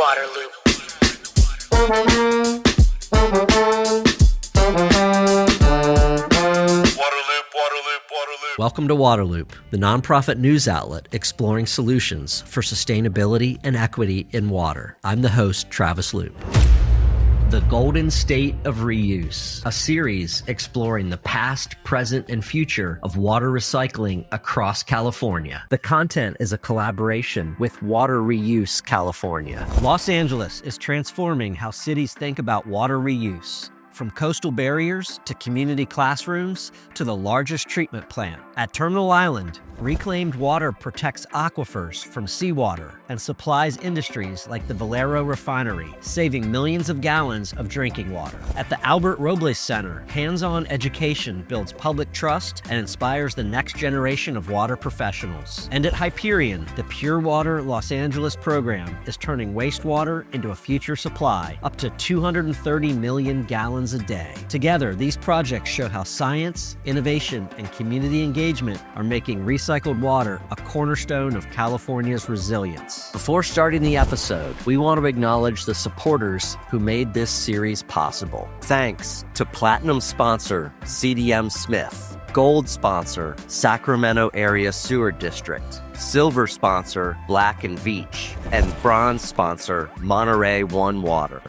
water loop. Welcome to Waterloop, the nonprofit news outlet exploring solutions for sustainability and equity in water. I'm the host, Travis Loop. The Golden State of Reuse, a series exploring the past, present, and future of water recycling across California. The content is a collaboration with Water Reuse California. Los Angeles is transforming how cities think about water reuse. From coastal barriers to community classrooms to the largest treatment plant. At Terminal Island, reclaimed water protects aquifers from seawater and supplies industries like the Valero refinery, saving millions of gallons of drinking water. At the Albert Robles Center, hands-on education builds public trust and inspires the next generation of water professionals. And at Hyperion, the Pure Water Los Angeles program is turning wastewater into a future supply, up to 230 million gallons a day. Together, these projects show how science, innovation, and community engagement are making recycled water a cornerstone of California's resilience. Before starting the episode, we want to acknowledge the supporters who made this series possible. Thanks to Platinum sponsor CDM Smith, Gold sponsor Sacramento Area Sewer District, Silver sponsor Black & Veatch, and Bronze sponsor Monterey One Water.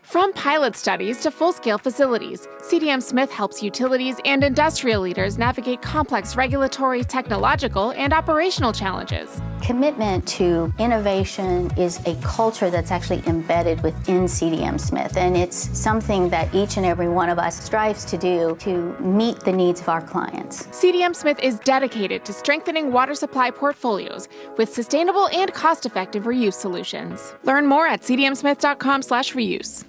From pilot studies to full-scale facilities, CDM Smith helps utilities and industrial leaders navigate complex regulatory, technological, and operational challenges. Commitment to innovation is a culture that's actually embedded within CDM Smith, and it's something that each and every one of us strives to do to meet the needs of our clients. CDM Smith is dedicated to strengthening water supply portfolios with sustainable and cost-effective reuse solutions. Learn more at cdmsmith.com/reuse.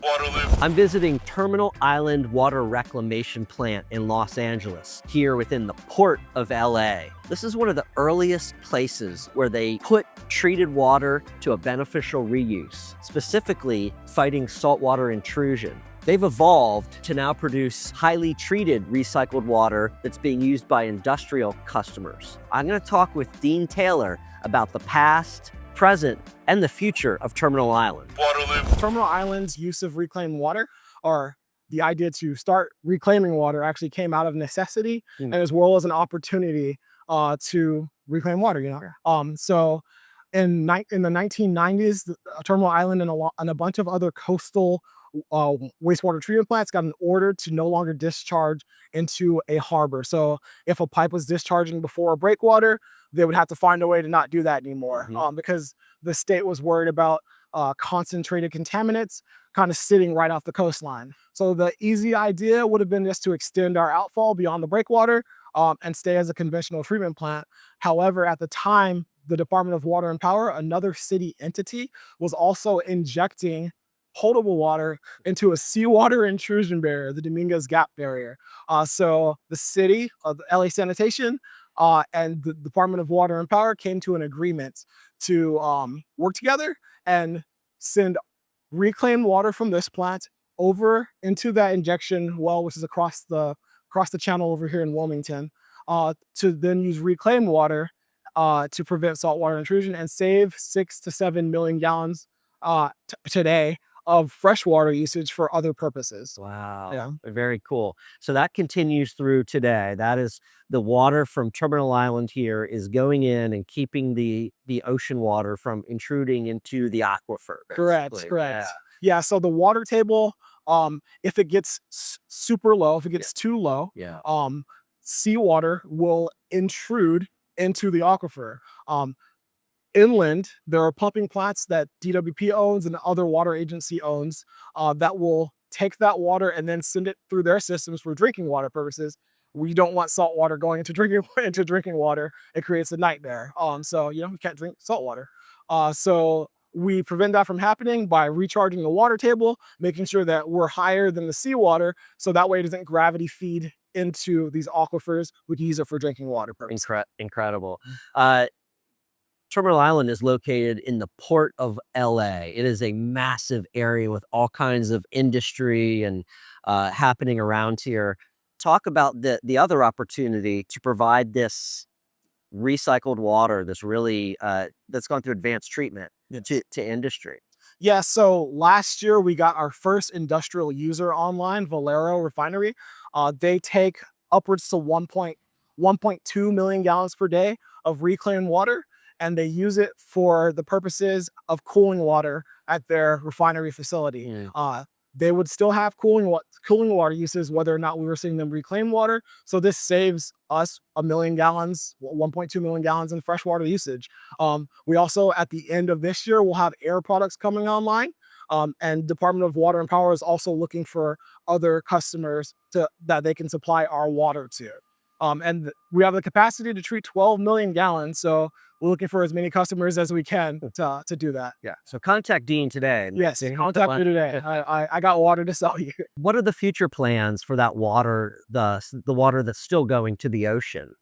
I'm visiting Terminal Island Water Reclamation Plant in Los Angeles, here within the Port of LA. This is one of the earliest places where they put treated water to a beneficial reuse, specifically fighting saltwater intrusion. They've evolved to now produce highly treated recycled water that's being used by industrial customers. I'm going to talk with Dean Taylor about the past, present, and the future of Terminal Island. Terminal Island's use of reclaimed water, or the idea to start reclaiming water, actually came out of necessity and as well as an opportunity to reclaim water. So in the 1990s, Terminal Island and a bunch of other coastal wastewater treatment plants got an order to no longer discharge into a harbor. So if a pipe was discharging before a breakwater, they would have to find a way to not do that anymore because the state was worried about concentrated contaminants kind of sitting right off the coastline. So the easy idea would have been just to extend our outfall beyond the breakwater and stay as a conventional treatment plant. However, at the time, the Department of Water and Power, another city entity, was also injecting potable water into a seawater intrusion barrier, the Dominguez Gap barrier. So the city of LA Sanitation and the Department of Water and Power came to an agreement to work together and send reclaimed water from this plant over into that injection well, which is across the channel over here in Wilmington, to then use reclaimed water to prevent saltwater intrusion and save 6 to 7 million gallons today of freshwater usage for other purposes. Wow. Yeah. Very cool. So that continues through today. That is the water from Terminal Island here is going in and keeping the ocean water from intruding into the aquifer. Correct. Yeah. Yeah. So the water table, if it gets super low, if it gets too low, seawater will intrude into the aquifer. Inland, there are pumping plants that DWP owns and other water agency owns that will take that water and then send it through their systems for drinking water purposes. We don't want salt water going into drinking water. It creates a nightmare. So we can't drink salt water. So we prevent that from happening by recharging the water table, making sure that we're higher than the seawater, so that way it doesn't gravity feed into these aquifers. We can use it for drinking water purposes. Incredible. Terminal Island is located in the Port of LA. It is a massive area with all kinds of industry and happening around here. Talk about the other opportunity to provide this recycled water, this really that's gone through advanced treatment to industry. Yeah, so last year we got our first industrial user online, Valero refinery. They take upwards to 1.2 million gallons per day of reclaimed water, and they use it for the purposes of cooling water at their refinery facility. They would still have cooling water uses whether or not we were seeing them reclaim water. So this saves us 1 million gallons, 1.2 million gallons in freshwater usage. We also, at the end of this year, will have air products coming online. And Department of Water and Power is also looking for other customers that they can supply our water to. And we have the capacity to treat 12 million gallons. So we're looking for as many customers as we can to do that. Yeah. So contact Dean today. Yes, contact me today. I got water to sell you. What are the future plans for that water, the water that's still going to the ocean?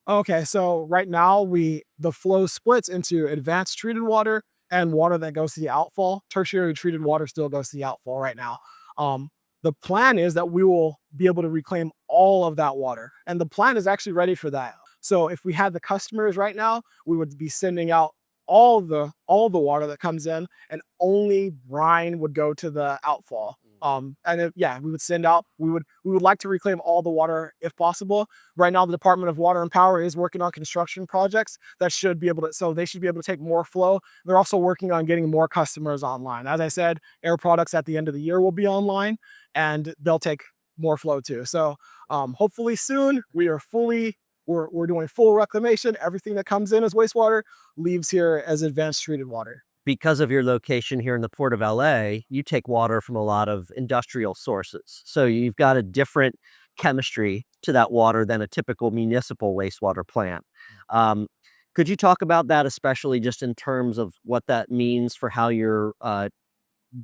Okay, so right now the flow splits into advanced treated water and water that goes to the outfall. Tertiary treated water still goes to the outfall right now. The plan is that we will be able to reclaim all of that water, and the plan is actually ready for that. So if we had the customers right now, we would be sending out all the water that comes in, and only brine would go to the outfall. We would send out, we would like to reclaim all the water if possible. Right now, the Department of Water and Power is working on construction projects that should be able to, so they should be able to take more flow. They're also working on getting more customers online. As I said, air products at the end of the year will be online, and they'll take more flow too. So hopefully soon we're doing full reclamation. Everything that comes in as wastewater leaves here as advanced treated water. Because of your location here in the Port of LA, you take water from a lot of industrial sources. So you've got a different chemistry to that water than a typical municipal wastewater plant. Could you talk about that, especially just in terms of what that means for how you're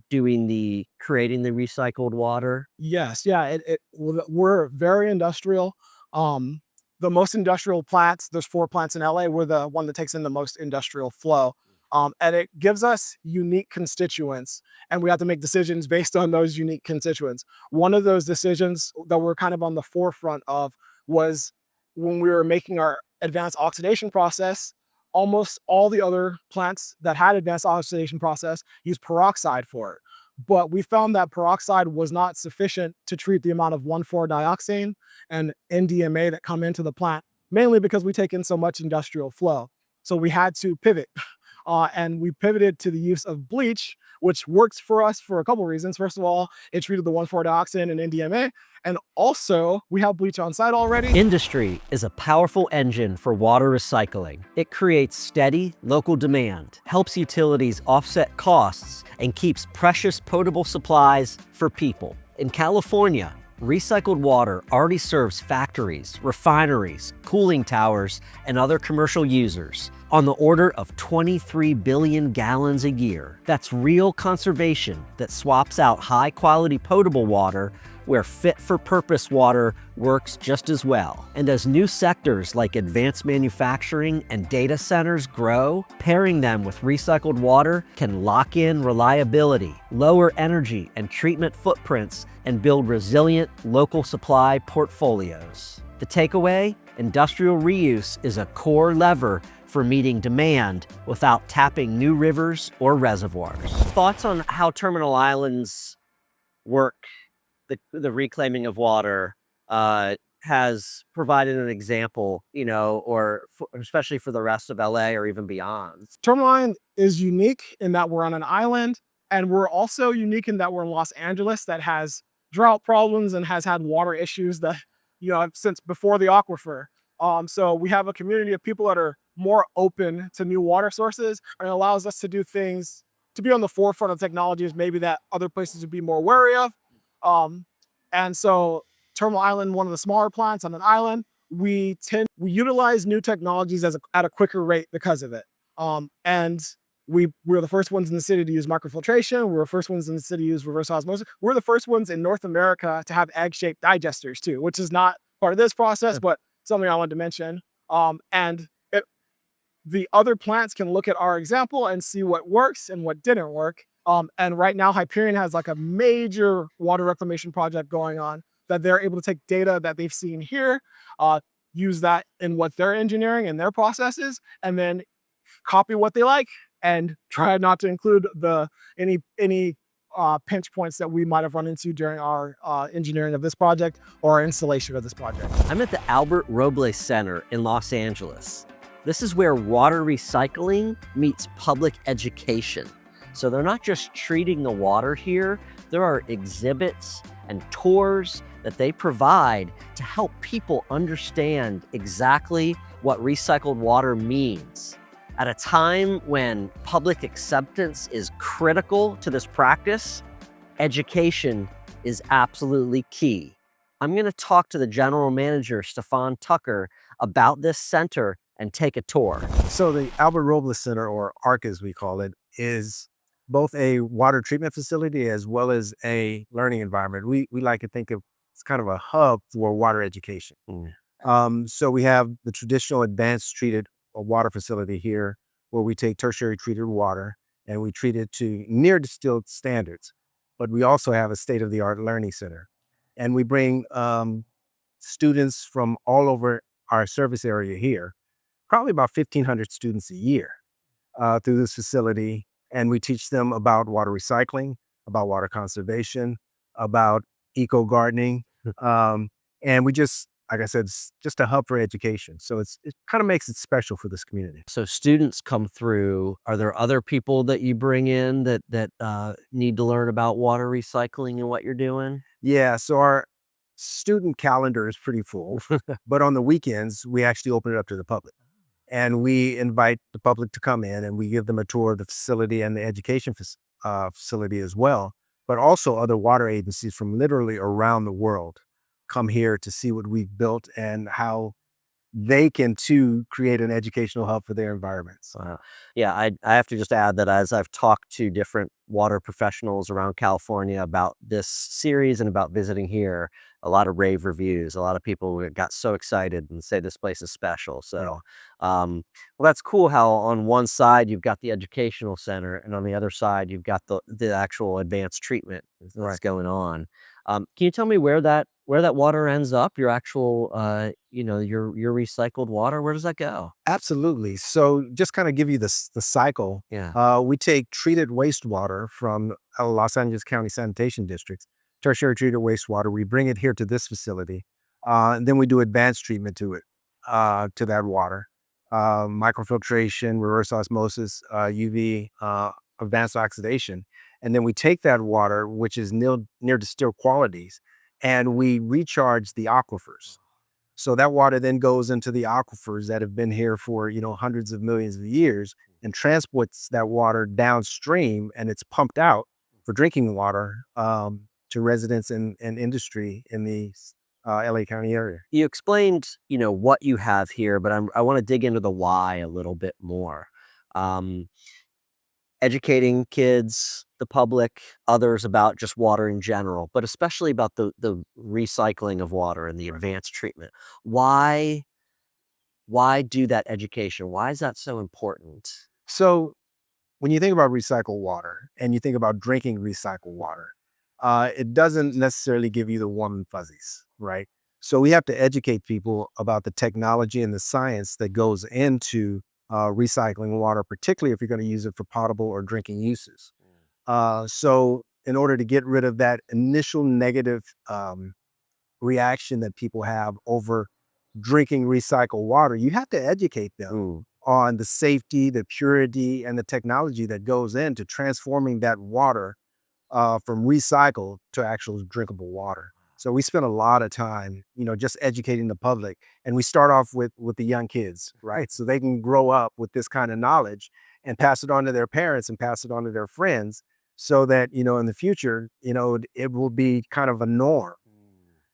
creating the recycled water? Yes, yeah, we're very industrial. The most industrial plants, there's 4 plants in LA, we're the one that takes in the most industrial flow. And it gives us unique constituents, and we have to make decisions based on those unique constituents. One of those decisions that we're kind of on the forefront of was when we were making our advanced oxidation process. Almost all the other plants that had advanced oxidation process used peroxide for it. But we found that peroxide was not sufficient to treat the amount of 1,4-dioxane and NDMA that come into the plant, mainly because we take in so much industrial flow. So we had to pivot. And we pivoted to the use of bleach, which works for us for a couple of reasons. First of all, it treated the 1,4-dioxane and NDMA, and also we have bleach on site already. Industry is a powerful engine for water recycling. It creates steady local demand, helps utilities offset costs, and keeps precious potable supplies for people. In California, recycled water already serves factories, refineries, cooling towers, and other commercial users on the order of 23 billion gallons a year. That's real conservation that swaps out high-quality potable water where fit-for-purpose water works just as well. And as new sectors like advanced manufacturing and data centers grow, pairing them with recycled water can lock in reliability, lower energy and treatment footprints, and build resilient local supply portfolios. The takeaway? Industrial reuse is a core lever for meeting demand without tapping new rivers or reservoirs. Thoughts on how terminal islands work, the reclaiming of water, has provided an example, especially for the rest of LA or even beyond. Terminal Island is unique in that we're on an island, and we're also unique in that we're in Los Angeles that has drought problems and has had water issues that, since before the aquifer. So we have a community of people that are more open to new water sources, and it allows us to do things, to be on the forefront of technologies maybe that other places would be more wary of. And so Terminal Island, one of the smaller plants on an island, we utilize new technologies at a quicker rate because of it. And we're the first ones in the city to use microfiltration. We're the first ones in the city to use reverse osmosis. We're the first ones in North America to have egg-shaped digesters too, which is not part of this process, but something I wanted to mention. The other plants can look at our example and see what works and what didn't work. And right now, Hyperion has like a major water reclamation project going on that they're able to take data that they've seen here, use that in what they're engineering and their processes, and then copy what they like and try not to include any pinch points that we might have run into during our engineering of this project or our installation of this project. I'm at the Albert Robles Center in Los Angeles. This is where water recycling meets public education. So they're not just treating the water here, there are exhibits and tours that they provide to help people understand exactly what recycled water means. At a time when public acceptance is critical to this practice, education is absolutely key. I'm going to talk to the general manager, Stephan Tucker, about this center and take a tour. So the Albert Robles Center, or ARC as we call it, is both a water treatment facility as well as a learning environment. We like to think of it's kind of a hub for water education. So we have the traditional advanced treated water facility here, where we take tertiary treated water and we treat it to near distilled standards. But we also have a state-of-the-art learning center. And we bring students from all over our service area here, probably about 1,500 students a year through this facility. And we teach them about water recycling, about water conservation, about eco gardening. And we just, like I said, it's just a hub for education. So it kind of makes it special for this community. So students come through. Are there other people that you bring in that need to learn about water recycling and what you're doing? Yeah, so our student calendar is pretty full, but on the weekends, we actually open it up to the public. And we invite the public to come in and we give them a tour of the facility and the education facility as well. But also other water agencies from literally around the world come here to see what we've built and how they can too create an educational hub for their environments. Wow. Yeah, I have to just add that as I've talked to different water professionals around California about this series and about visiting here, a lot of rave reviews. A lot of people got so excited and say this place is special. So, well, that's cool how on one side you've got the educational center and on the other side you've got the actual advanced treatment that's going on. Can you tell me where that water ends up? Your actual, your recycled water. Where does that go? Absolutely. So just kind of give you the cycle. Yeah. We take treated wastewater from Los Angeles County Sanitation Districts, tertiary treated wastewater. We bring it here to this facility, and then we do advanced treatment to it, to that water, microfiltration, reverse osmosis, UV, advanced oxidation. And then we take that water, which is near distilled qualities, and we recharge the aquifers. So that water then goes into the aquifers that have been here for, hundreds of millions of years and transports that water downstream, and it's pumped out for drinking water to residents and industry in the LA County area. You explained, what you have here, but I want to dig into the why a little bit more. Educating kids, the public, others about just water in general, but especially about the recycling of water and the advanced treatment. Why do that education? Why is that so important? So when you think about recycled water and you think about drinking recycled water, it doesn't necessarily give you the warm and fuzzies, right? So we have to educate people about the technology and the science that goes into recycling water, particularly if you're going to use it for potable or drinking uses. So in order to get rid of that initial negative reaction that people have over drinking recycled water, you have to educate them on the safety, the purity, and the technology that goes into transforming that water from recycled to actual drinkable water. So we spend a lot of time, just educating the public, and we start off with the young kids, right? So they can grow up with this kind of knowledge and pass it on to their parents and pass it on to their friends, so that, in the future, it will be kind of a norm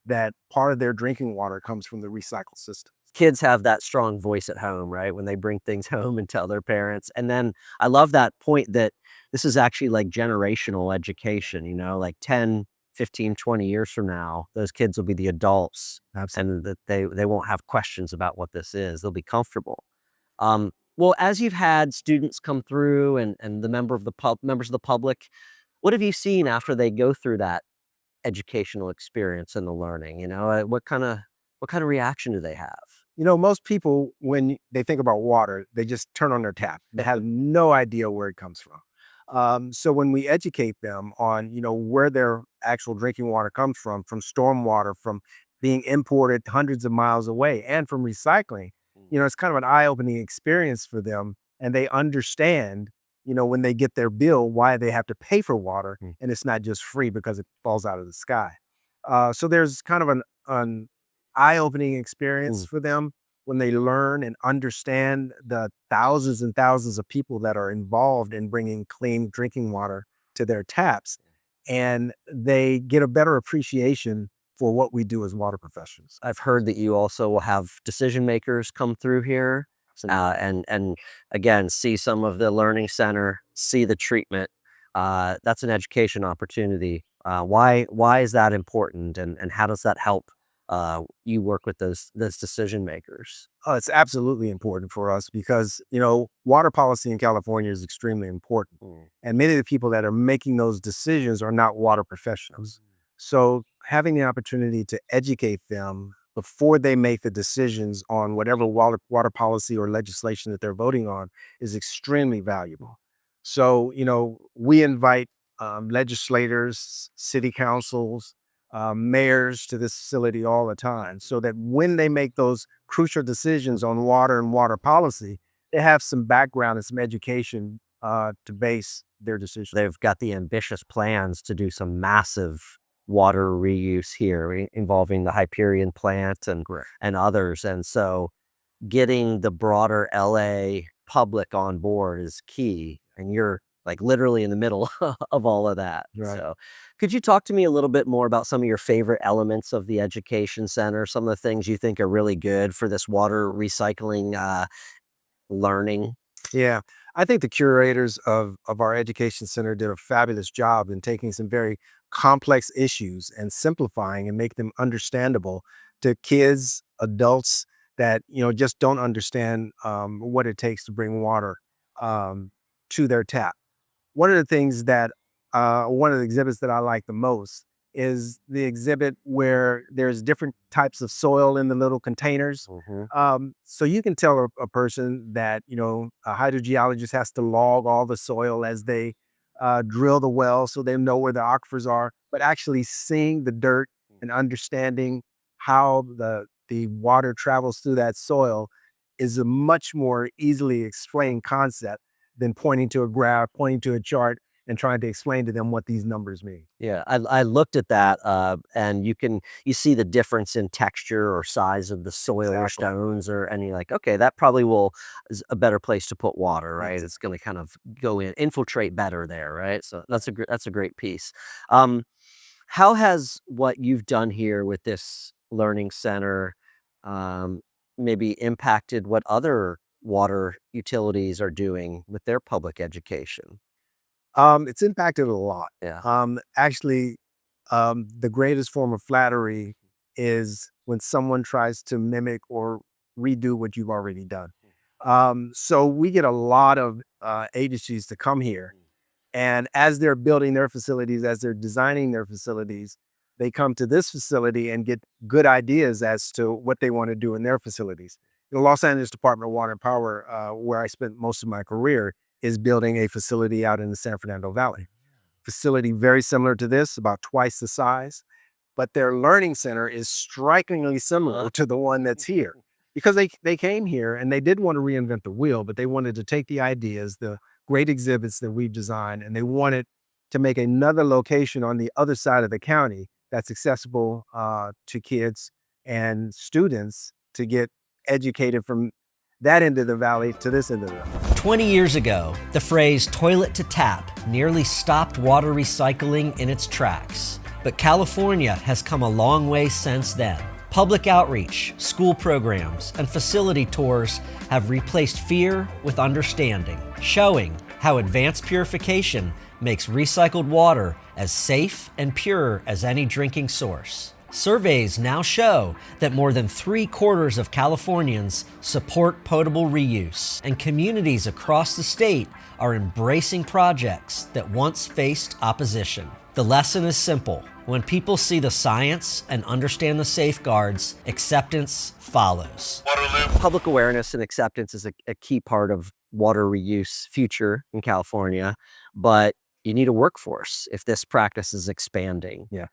that part of their drinking water comes from the recycled system. Kids have that strong voice at home, right? When they bring things home and tell their parents. And then I love that point that this is actually like generational education, like 10, 15, 20 years from now, those kids will be the adults. Absolutely. And that they won't have questions about what this is. They'll be comfortable. Well, as you've had students come through and the members of the public, what have you seen after they go through that educational experience and the learning? What kind of reaction do they have? Most people, when they think about water, they just turn on their tap. They have no idea where it comes from. So when we educate them on, where their actual drinking water comes from stormwater, from being imported hundreds of miles away, and from recycling, it's kind of an eye-opening experience for them. And they understand, when they get their bill, why they have to pay for water, and it's not just free because it falls out of the sky. So there's kind of an eye-opening experience for them when they learn and understand the thousands and thousands of people that are involved in bringing clean drinking water to their taps. And they get a better appreciation for what we do as water professionals. I've heard that you also will have decision makers come through here, and again, see some of the learning center, see the treatment. That's an education opportunity. Why is that important, and how does that help you work with those decision makers? Oh, it's absolutely important for us because, water policy in California is extremely important. And many of the people that are making those decisions are not water professionals. So having the opportunity to educate them before they make the decisions on whatever water policy or legislation that they're voting on is extremely valuable. So, we invite legislators, city councils, mayors to this facility all the time, so that when they make those crucial decisions on water and water policy, they have some background and some education to base their decisions. They've got the ambitious plans to do some massive water reuse here, involving the Hyperion plant and others. And so getting the broader LA public on board is key. And you're like literally in the middle of all of that. Right. So could you talk to me a little bit more about some of your favorite elements of the education center, some of the things you think are really good for this water recycling learning? Yeah, I think the curators of our education center did a fabulous job in taking some very complex issues and simplifying and make them understandable to kids, adults that, just don't understand what it takes to bring water to their tap. One of the things that, one of the exhibits that I like the most is the exhibit where there's different types of soil in the little containers. So you can tell a person that, a hydrogeologist has to log all the soil as they drill the well so they know where the aquifers are, but actually seeing the dirt and understanding how the water travels through that soil is a much more easily explained concept than pointing to a graph, pointing to a chart, and trying to explain to them what these numbers mean. Yeah, I looked at that, and you see the difference in texture or size of the soil or stones, and you're like, okay, that probably is a better place to put water, right? It's going to kind of go in, infiltrate better there, right? So that's a great piece. How has what you've done here with this learning center maybe impacted what other water utilities are doing with their public education? It's impacted a lot. Yeah. Actually, the greatest form of flattery is when someone tries to mimic or redo what you've already done. So we get a lot of agencies to come here, and as they're building their facilities, as they're designing their facilities, they come to this facility and get good ideas as to what they want to do in their facilities. The Los Angeles Department of Water and Power, where I spent most of my career, is building a facility out in the San Fernando Valley. Facility very similar to this, about twice the size, but their learning center is strikingly similar to the one that's here. Because they came here and they didn't want to reinvent the wheel, but they wanted to take the ideas, the great exhibits that we've designed, and they wanted to make another location on the other side of the county that's accessible to kids and students to get educated from that end of the valley to this end of the valley. 20 years ago, the phrase toilet to tap nearly stopped water recycling in its tracks. But California has come a long way since then. Public outreach, school programs, and facility tours have replaced fear with understanding, showing how advanced purification makes recycled water as safe and pure as any drinking source. Surveys now show that more than 3/4 of Californians support potable reuse, and communities across the state are embracing projects that once faced opposition. The lesson is simple. When people see the science and understand the safeguards, acceptance follows. Public awareness and acceptance is a key part of water reuse future in California, but you need a workforce if this practice is expanding. Yeah.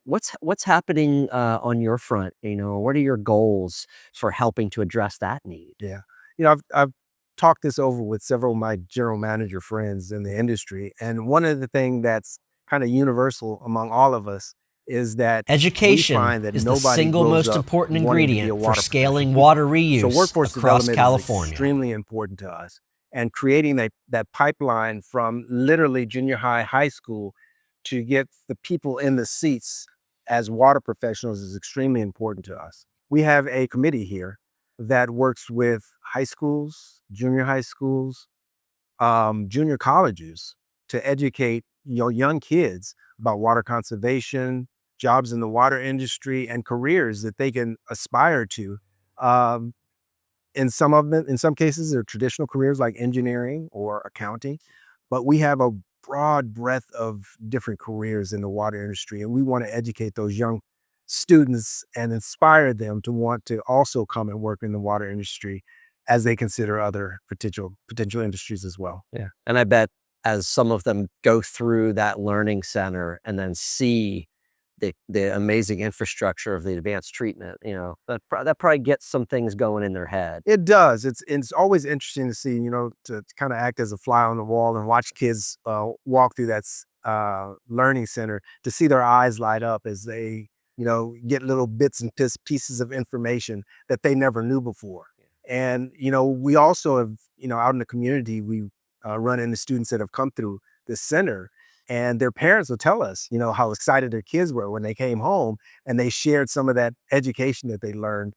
What's happening on your front? What are your goals for helping to address that need? Yeah. I've talked this over with several of my general manager friends in the industry. And one of the things that's kind of universal among all of us is that Education we find that is the nobody single grows most up important wanting to be a ingredient for water scaling professional. water So reuse workforce across development is California. extremely important to us. And creating that pipeline from literally junior high, high school to get the people in the seats as water professionals is extremely important to us. We have a committee here that works with high schools, junior high schools, junior colleges to educate young kids about water conservation, jobs in the water industry, and careers that they can aspire to. Um, in some cases, they're traditional careers like engineering or accounting, but we have a broad breadth of different careers in the water industry, and we want to educate those young students and inspire them to want to also come and work in the water industry as they consider other potential industries as well. Yeah. And I bet as some of them go through that learning center and then see the amazing infrastructure of the advanced treatment, that probably gets some things going in their head. It does. It's always interesting to see, to kind of act as a fly on the wall and watch kids walk through that learning center, to see their eyes light up as they, get little bits and pieces of information that they never knew before. And, we also have, out in the community, we run into students that have come through the center, and their parents will tell us, how excited their kids were when they came home and they shared some of that education that they learned,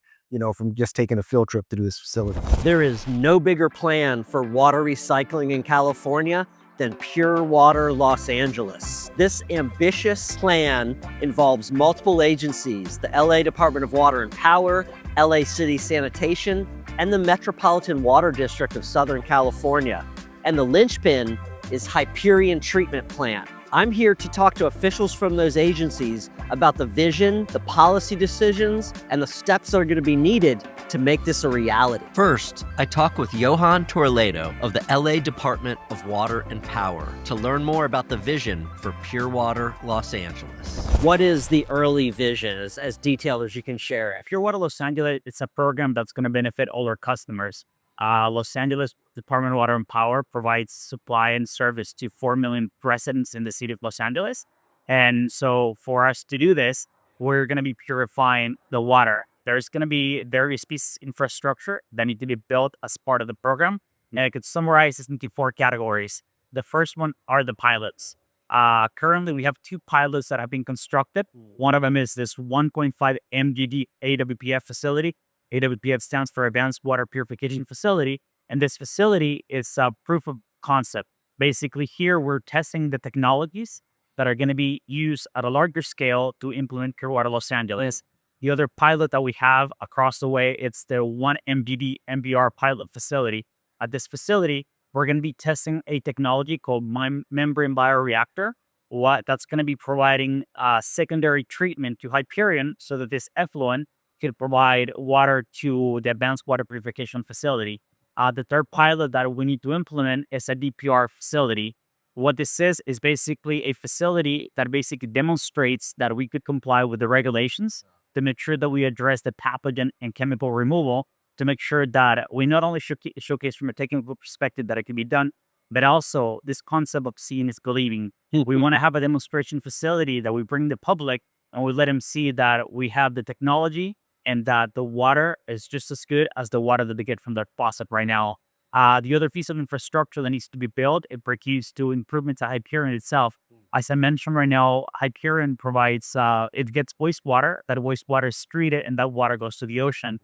from just taking a field trip through this facility. There is no bigger plan for water recycling in California than Pure Water Los Angeles. This ambitious plan involves multiple agencies: the LA Department of Water and Power, LA City Sanitation, and the Metropolitan Water District of Southern California. And the linchpin is Hyperion Treatment Plant. I'm here to talk to officials from those agencies about the vision, the policy decisions, and the steps that are going to be needed to make this a reality. First, I talk with Johan Torledo of the LA Department of Water and Power to learn more about the vision for Pure Water Los Angeles. What is the early vision, as detailed as you can share? Pure Water Los Angeles, it's a program that's going to benefit all our customers. Los Angeles Department of Water and Power provides supply and service to 4 million residents in the city of Los Angeles. And so for us to do this, we're going to be purifying the water. There's going to be various pieces of infrastructure that need to be built as part of the program. And I could summarize this into 4 categories. The first one are the pilots. Currently, we have 2 pilots that have been constructed. One of them is this 1.5 MGD AWPF facility. AWPF stands for Advanced Water Purification Facility. And this facility is a proof of concept. Basically, here we're testing the technologies that are going to be used at a larger scale to implement Pure Water Los Angeles. The other pilot that we have across the way, it's the 1 MGD MBR pilot facility. At this facility, we're going to be testing a technology called membrane bioreactor. That's going to be providing secondary treatment to Hyperion so that this effluent could provide water to the advanced water purification facility. The third pilot that we need to implement is a DPR facility. What this is basically a facility that basically demonstrates that we could comply with the regulations to make sure that we address the pathogen and chemical removal, to make sure that we not only showcase from a technical perspective that it can be done, but also this concept of seeing is believing. We want to have a demonstration facility that we bring the public and we let them see that we have the technology and that the water is just as good as the water that they get from their faucet right now. The other piece of infrastructure that needs to be built, it pertains to improvements at Hyperion itself. As I mentioned right now, Hyperion provides, it gets wastewater. That wastewater is treated and that water goes to the ocean.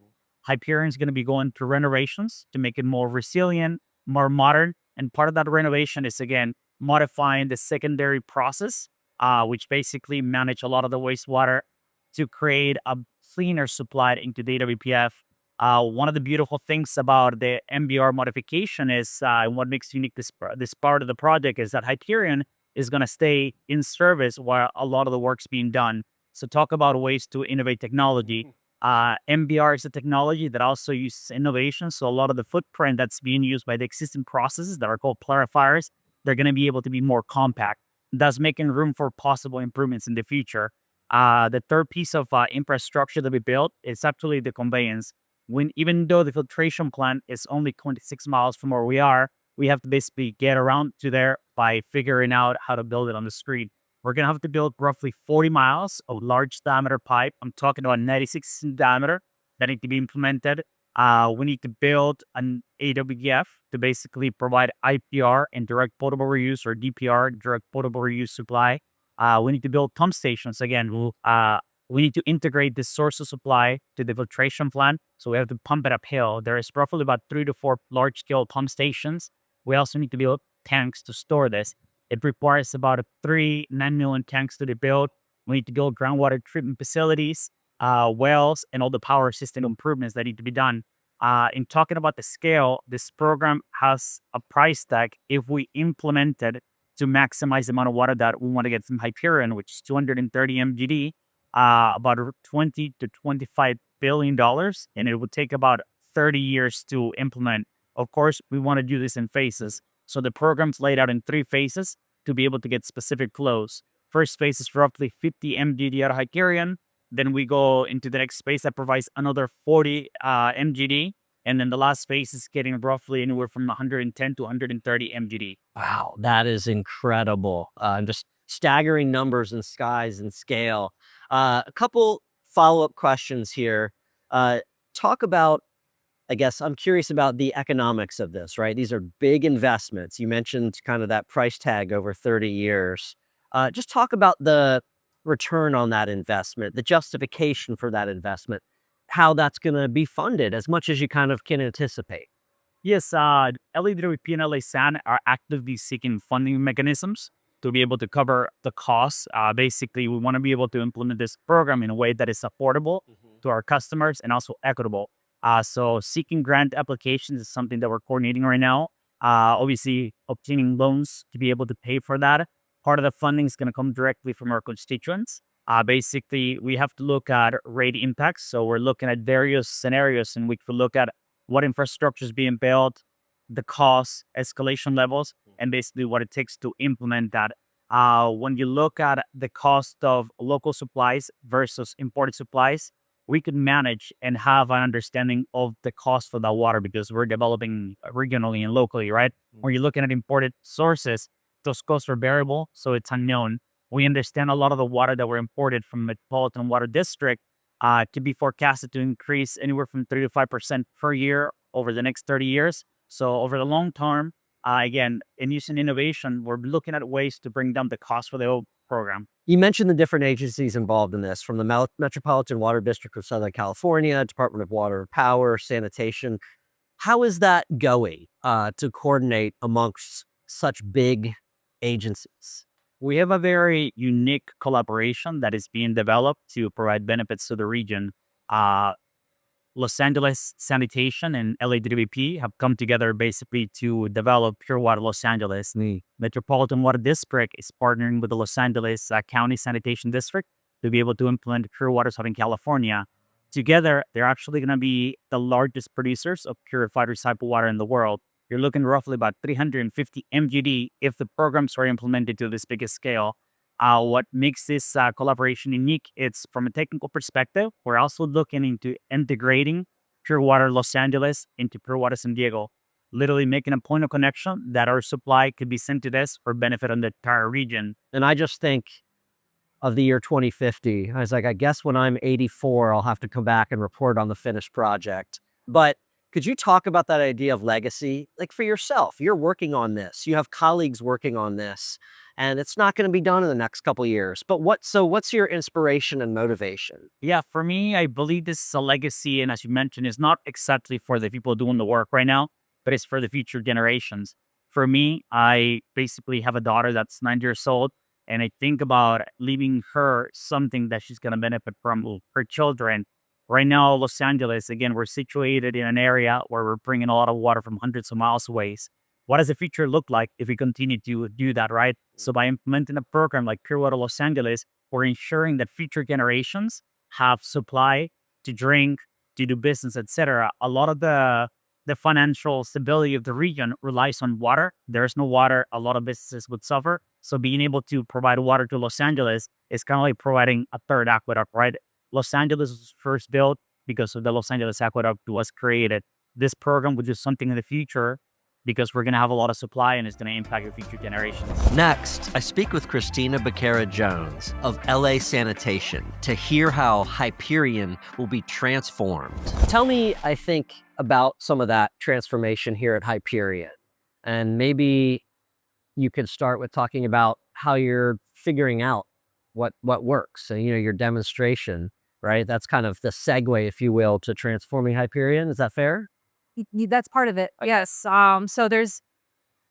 Hyperion is going to be going through renovations to make it more resilient, more modern. And part of that renovation is, again, modifying the secondary process, which basically manage a lot of the wastewater to create a cleaner supply into the WPF. One of the beautiful things about the MBR modification is what makes unique this part of the project is that Hyperion is going to stay in service while a lot of the work's being done. So talk about ways to innovate technology. MBR is a technology that also uses innovation. So a lot of the footprint that's being used by the existing processes that are called clarifiers, they're going to be able to be more compact, thus making room for possible improvements in the future. The third piece of infrastructure that we built is actually the conveyance. Even though the filtration plant is only 26 miles from where we are, we have to basically get around to there by figuring out how to build it on the street. We're going to have to build roughly 40 miles of large diameter pipe. I'm talking about 96 in diameter that need to be implemented. We need to build an AWF to basically provide IPR and direct potable reuse, or DPR, direct potable reuse supply. We need to build pump stations. Again, we need to integrate the source of supply to the filtration plant. So we have to pump it uphill. There is roughly about 3 to 4 large-scale pump stations. We also need to build tanks to store this. It requires about 9 million tanks to be built. We need to build groundwater treatment facilities, wells, and all the power system improvements that need to be done. In talking about the scale, this program has a price tag if we implement it to maximize the amount of water that we want to get from Hyperion, which is 230 MGD, about 20 to $25 billion, and it would take about 30 years to implement. Of course, we want to do this in phases. So the program's laid out in 3 phases to be able to get specific flows. First phase is roughly 50 MGD out of Hyperion. Then we go into the next phase that provides another 40 MGD. And then the last phase is getting roughly anywhere from 110 to 130 MGD. Wow, that is incredible. Just staggering numbers and skies and scale. A couple follow-up questions here. Talk about, I guess I'm curious about the economics of this, right? These are big investments. You mentioned kind of that price tag over 30 years. Just talk about the return on that investment, the justification for that investment, how that's going to be funded as much as you kind of can anticipate. Yes, LAWP and LASAN are actively seeking funding mechanisms to be able to cover the costs. Basically, we want to be able to implement this program in a way that is affordable to our customers and also equitable. So seeking grant applications is something that we're coordinating right now. Obviously, obtaining loans to be able to pay for that. Part of the funding is going to come directly from our constituents. Basically, we have to look at rate impacts. So we're looking at various scenarios in which we look at what infrastructure is being built, the cost, escalation levels, and basically what it takes to implement that. When you look at the cost of local supplies versus imported supplies, we could manage and have an understanding of the cost for that water because we're developing regionally and locally, right? When you're looking at imported sources, those costs are variable, so it's unknown. We understand a lot of the water that were imported from Metropolitan Water District to be forecasted to increase anywhere from 3 to 5% per year over the next 30 years. So over the long term, again, in using innovation, we're looking at ways to bring down the cost for the whole program. You mentioned the different agencies involved in this, from the Metropolitan Water District of Southern California, Department of Water and Power, Sanitation. How is that going to coordinate amongst such big agencies? We have a very unique collaboration that is being developed to provide benefits to the region. Los Angeles Sanitation and LAWP have come together basically to develop Pure Water Los Angeles. The Metropolitan Water District is partnering with the Los Angeles County Sanitation District to be able to implement Pure Water Southern California. Together, they're actually going to be the largest producers of purified recycled water in the world. You're looking roughly about 350 MGD if the programs are implemented to this biggest scale. What makes this collaboration unique, it's from a technical perspective, we're also looking into integrating Pure Water Los Angeles into Pure Water San Diego, literally making a point of connection that our supply could be sent to this for benefit on the entire region. And I just think of the year 2050. I was like, I guess when I'm 84, I'll have to come back and report on the finished project. But could you talk about that idea of legacy? Like for yourself, you're working on this, you have colleagues working on this, and it's not going to be done in the next couple of years. But what's your inspiration and motivation? Yeah, for me, I believe this is a legacy. And as you mentioned, it's not exactly for the people doing the work right now, but it's for the future generations. For me, I basically have a daughter that's 9 years old, and I think about leaving her something that she's going to benefit from her children. Right now, Los Angeles, again, we're situated in an area where we're bringing a lot of water from hundreds of miles away. what does the future look like if we continue to do that, right? So by implementing a program like Pure Water Los Angeles, we're ensuring that future generations have supply to drink, to do business, etc. A lot of the financial stability of the region relies on water. There's no water, a lot of businesses would suffer. So being able to provide water to Los Angeles is kind of like providing a third aqueduct, right? Los Angeles was first built because of the Los Angeles Aqueduct was created. This program would do something in the future because we're going to have a lot of supply and it's going to impact your future generations. Next, I speak with Christina Becerra Jones of LA Sanitation to hear how Hyperion will be transformed. Tell me, I think, about some of that transformation here at Hyperion. And maybe you could start with talking about how you're figuring out what works. So, your demonstration, right? That's kind of the segue, if you will, to transforming Hyperion. Is that fair? That's part of it. Yes. So there's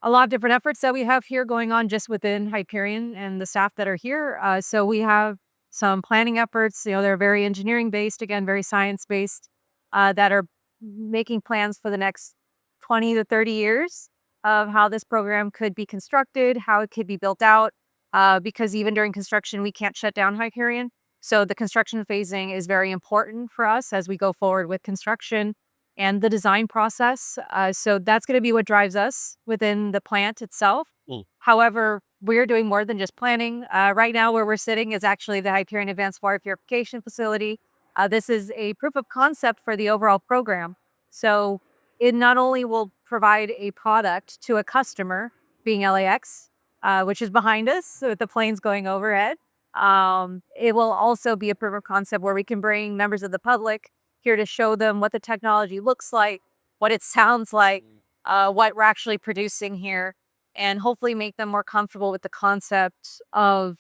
a lot of different efforts that we have here going on just within Hyperion and the staff that are here. So we have some planning efforts, they're very engineering based, again, very science based, that are making plans for the next 20 to 30 years of how this program could be constructed, how it could be built out, because even during construction, we can't shut down Hyperion. So the construction phasing is very important for us as we go forward with construction and the design process. So that's going to be what drives us within the plant itself. However, we're doing more than just planning. Right now, where we're sitting is actually the Hyperion Advanced Water Purification Facility. This is a proof of concept for the overall program. So it not only will provide a product to a customer, being LAX, which is behind us with the planes going overhead. It will also be a proof of concept where we can bring members of the public here to show them what the technology looks like, what it sounds like, what we're actually producing here, and hopefully make them more comfortable with the concept of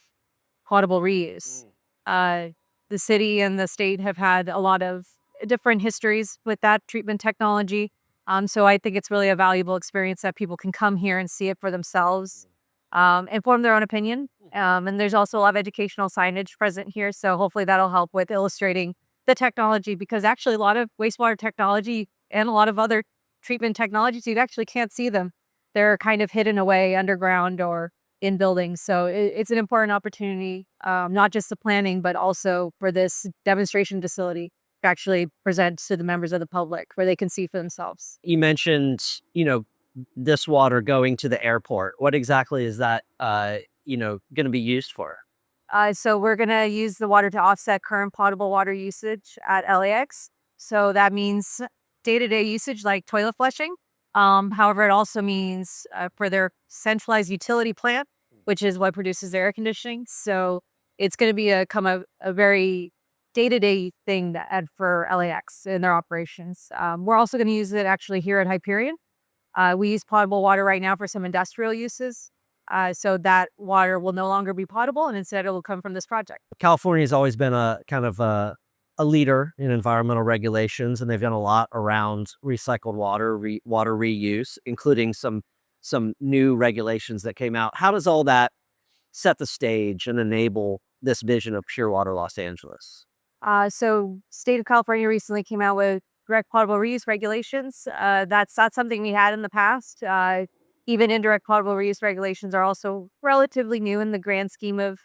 potable reuse. The city and the state have had a lot of different histories with that treatment technology. So I think it's really a valuable experience that people can come here and see it for themselves and form their own opinion. And there's also a lot of educational signage present here. So hopefully that'll help with illustrating the technology, because actually a lot of wastewater technology and a lot of other treatment technologies, you actually can't see them. They're kind of hidden away underground or in buildings. So it's an important opportunity, not just the planning, but also for this demonstration facility to actually present to the members of the public where they can see for themselves. You mentioned, this water going to the airport. What exactly is that, going to be used for? So we're going to use the water to offset current potable water usage at LAX. So that means day-to-day usage like toilet flushing. However, it also means for their centralized utility plant, which is what produces their air conditioning. So it's going to be a very day-to-day thing for LAX in their operations. We're also going to use it actually here at Hyperion. We use potable water right now for some industrial uses. So that water will no longer be potable, and instead it will come from this project. California has always been a kind of a leader in environmental regulations, and they've done a lot around recycled water, water reuse, including some new regulations that came out. How does all that set the stage and enable this vision of Pure Water Los Angeles? So state of California recently came out with direct potable reuse regulations. That's not something we had in the past. Even indirect potable reuse regulations are also relatively new in the grand scheme of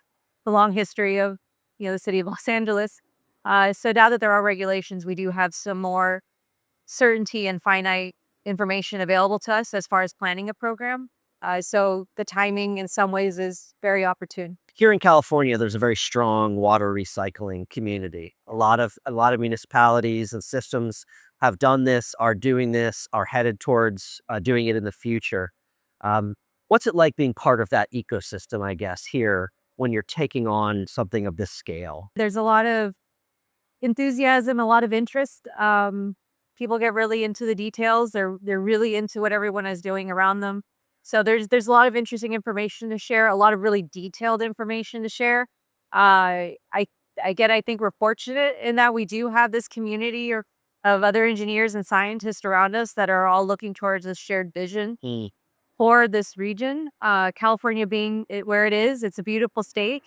the long history of the city of Los Angeles. So now that there are regulations, we do have some more certainty and finite information available to us as far as planning a program. So the timing in some ways is very opportune. Here in California, there's a very strong water recycling community. A lot of municipalities and systems have done this, are doing this, are headed towards doing it in the future. What's it like being part of that ecosystem, I guess, here when you're taking on something of this scale? There's a lot of enthusiasm, a lot of interest. People get really into the details. They're really into what everyone is doing around them. So there's a lot of interesting information to share, a lot of really detailed information to share. I think we're fortunate in that we do have this community of other engineers and scientists around us that are all looking towards this shared vision for this region. California being where it is, it's a beautiful state,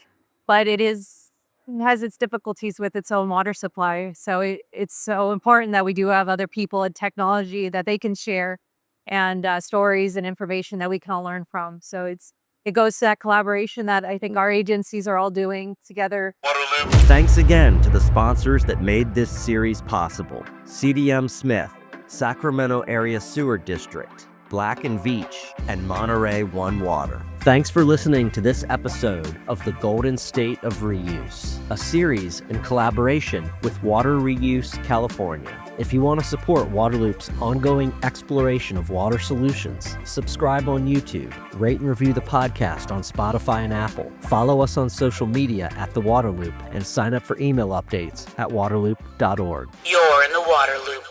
but it has its difficulties with its own water supply. So it's so important that we do have other people and technology that they can share and stories and information that we can all learn from. So it goes to that collaboration that I think our agencies are all doing together. Thanks again to the sponsors that made this series possible. CDM Smith, Sacramento Area Sewer District, Black & Veatch, and Monterey One Water. Thanks for listening to this episode of The Golden State of Reuse, a series in collaboration with Water Reuse California. If you want to support Waterloop's ongoing exploration of water solutions, subscribe on YouTube, rate and review the podcast on Spotify and Apple, follow us on social media at The Waterloop, and sign up for email updates at waterloop.org. You're in the Water Loop.